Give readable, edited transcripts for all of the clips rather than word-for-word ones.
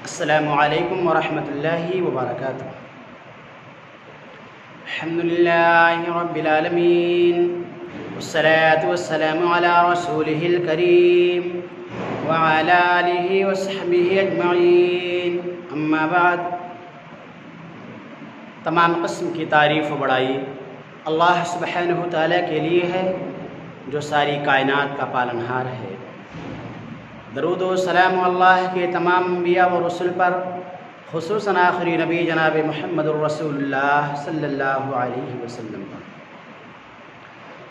अस्सलामु अलैकुम वरहमतुल्लाहि वबरकातुहू। अल्हम्दुलिल्लाहि रब्बिल आलमीन वस्सलातु वस्सलामु अला रसूलिहिल करीम व अला आलिहि व सहबिहि अजमईन, अम्मा बाद। तमाम किस्म की तारीफ़ व बड़ाई अल्लाह सुब्हानहु तआला के लिए है जो सारी कायनात का पालनहार है। दरूद व सलाम अल्लाह के तमाम अंबिया व रसूल पर, खुसूसन आखिरी नबी जनाब मुहम्मदुर रसूलुल्लाह सल्लल्लाहु अलैहि वसल्लम पर।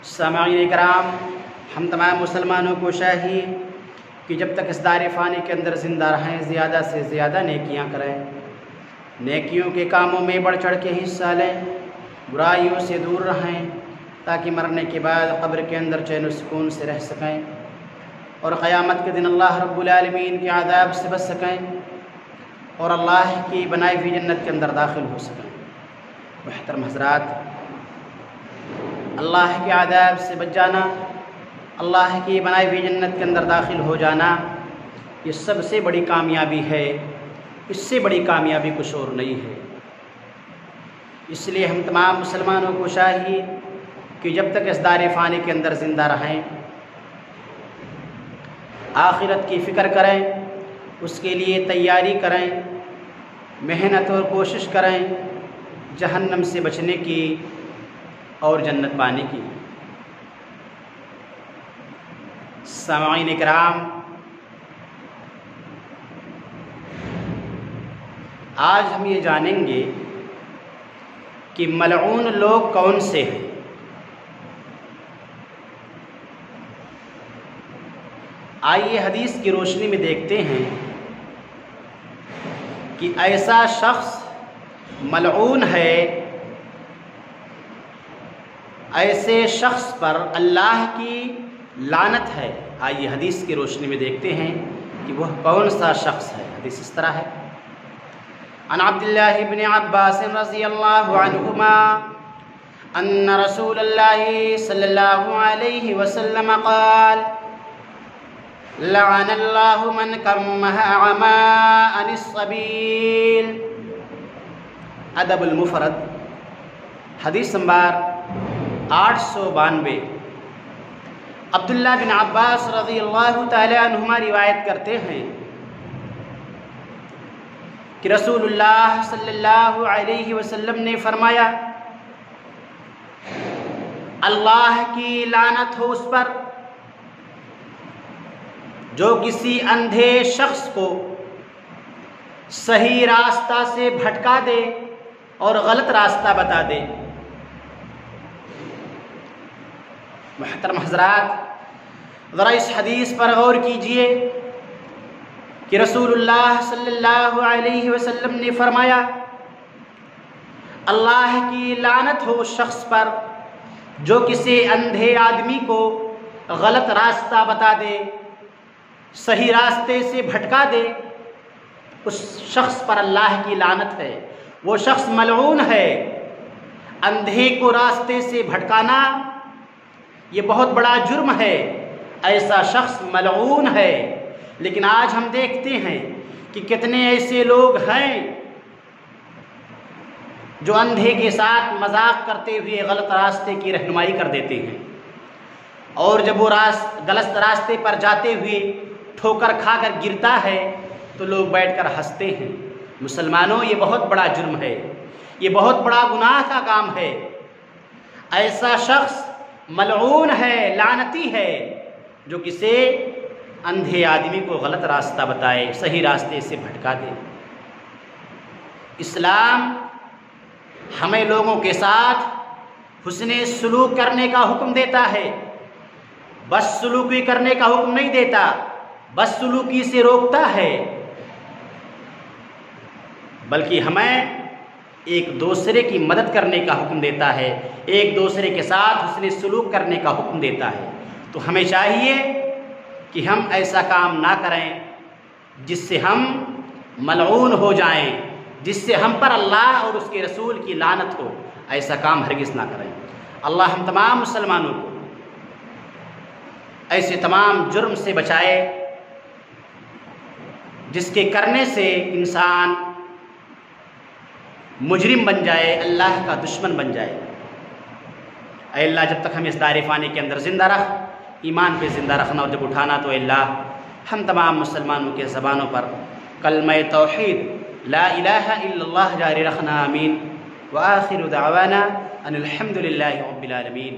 सामईन इकराम, हम तमाम मुसलमानों को चाहिए कि जब तक इस दार फ़ानी के अंदर ज़िंदा रहें, ज़्यादा से ज़्यादा नेकियां करें, नेकियों के कामों में बढ़ चढ़ के हिस्सा लें, बुराइयों से दूर रहें, ताकि मरने के बाद क़ब्र के अंदर चैन सुकून से रह सकें और क़यामत के दिन अल्लाह रब्बुल आलमीन के आदाब से बच सकें और अल्लाह की बनाई हुई जन्नत के अंदर दाखिल हो सकें। मुहतरम हज़रात, अल्लाह के आदाब से बच जाना, अल्लाह की बनाई हुई जन्नत के अंदर दाखिल हो जाना, ये सबसे बड़ी कामयाबी है। इससे बड़ी कामयाबी कुछ और नहीं है। इसलिए हम तमाम मुसलमानों को चाहिए कि जब तक इस दार फ़ानी के अंदर ज़िंदा रहें, आखिरत की फ़िक्र करें, उसके लिए तैयारी करें, मेहनत और कोशिश करें जहन्नम से बचने की और जन्नत पाने की। सामईन इकराम, आज हम ये जानेंगे कि मलऊन लोग कौन से हैं। आइए हदीस की रोशनी में देखते हैं कि ऐसा शख्स मलऊन है, ऐसे शख्स पर अल्लाह की लानत है। आइए हदीस की रोशनी में देखते हैं कि वह कौन सा शख्स है। हदीस इस तरह है, अन अब्दुल्लाह इब्न अब्बास रज़ियल्लाहु अन्हुमा अन्न रसूलल्लाहि सल्लल्लाहु अलैहि वसल्लम क़ाल लअनल्लाहु मन कम्मह अमा अनिस सबील। अदबुल मुफ़रद हदीस नंबर 892। अब्दुल्लाह बिन अब्बास रज़ियल्लाहु तआला अन्हुमा रिवायत करते हैं कि रसूलुल्लाह सल्लल्लाहु अलैहि वसल्लम ने फरमाया, अल्लाह की लानत हो उस पर जो किसी अंधे शख्स को सही रास्ता से भटका दे और गलत रास्ता बता दे। मुहतरम हज़रात, ज़रा इस हदीस पर गौर कीजिए कि रसूलुल्लाह सल्लल्लाहु अलैहि वसल्लम ने फरमाया, अल्लाह की लानत हो उस शख्स पर जो किसी अंधे आदमी को गलत रास्ता बता दे, सही रास्ते से भटका दे। उस शख्स पर अल्लाह की लानत है। वो शख्स मलऊन है। अंधे को रास्ते से भटकाना ये बहुत बड़ा जुर्म है। ऐसा शख्स मलऊन है। लेकिन आज हम देखते हैं कि कितने ऐसे लोग हैं जो अंधे के साथ मजाक करते हुए गलत रास्ते की रहनुमाई कर देते हैं, और जब वो गलत रास्ते पर जाते हुए ठोकर खाकर गिरता है तो लोग बैठकर हंसते हैं। मुसलमानों, ये बहुत बड़ा जुर्म है, ये बहुत बड़ा गुनाह का काम है। ऐसा शख्स मलऊन है, लानती है, जो किसी अंधे आदमी को गलत रास्ता बताए, सही रास्ते से भटका दे। इस्लाम हमें लोगों के साथ हुस्ने सलूक करने का हुक्म देता है, बदसलूकी करने का हुक्म नहीं देता, बदसलूकी से रोकता है। बल्कि हमें एक दूसरे की मदद करने का हुक्म देता है, एक दूसरे के साथ हुस्ने सलूक करने का हुक्म देता है। तो हमें चाहिए कि हम ऐसा काम ना करें जिससे हम मलऊन हो जाएं, जिससे हम पर अल्लाह और उसके रसूल की लानत हो। ऐसा काम हरगिज़ ना करें। अल्लाह हम तमाम मुसलमानों को ऐसे तमाम जुर्म से बचाए जिसके करने से इंसान मुजरिम बन जाए, अल्लाह का दुश्मन बन जाए। ऐ अल्लाह, जब तक हम इस दायरे फ़ानी के अंदर ज़िंदा रख, ईमान पे ज़िंदा रखना, और जब उठाना तो अल्लाह हम तमाम मुसलमानों के ज़बानों पर कलमा तौहीद ला इलाहा इल्लल्लाह जारी रखना। आमीन। व आखिरु दावाना अनिल हम्दुलिल्लाहि रब्बिल आलमीन।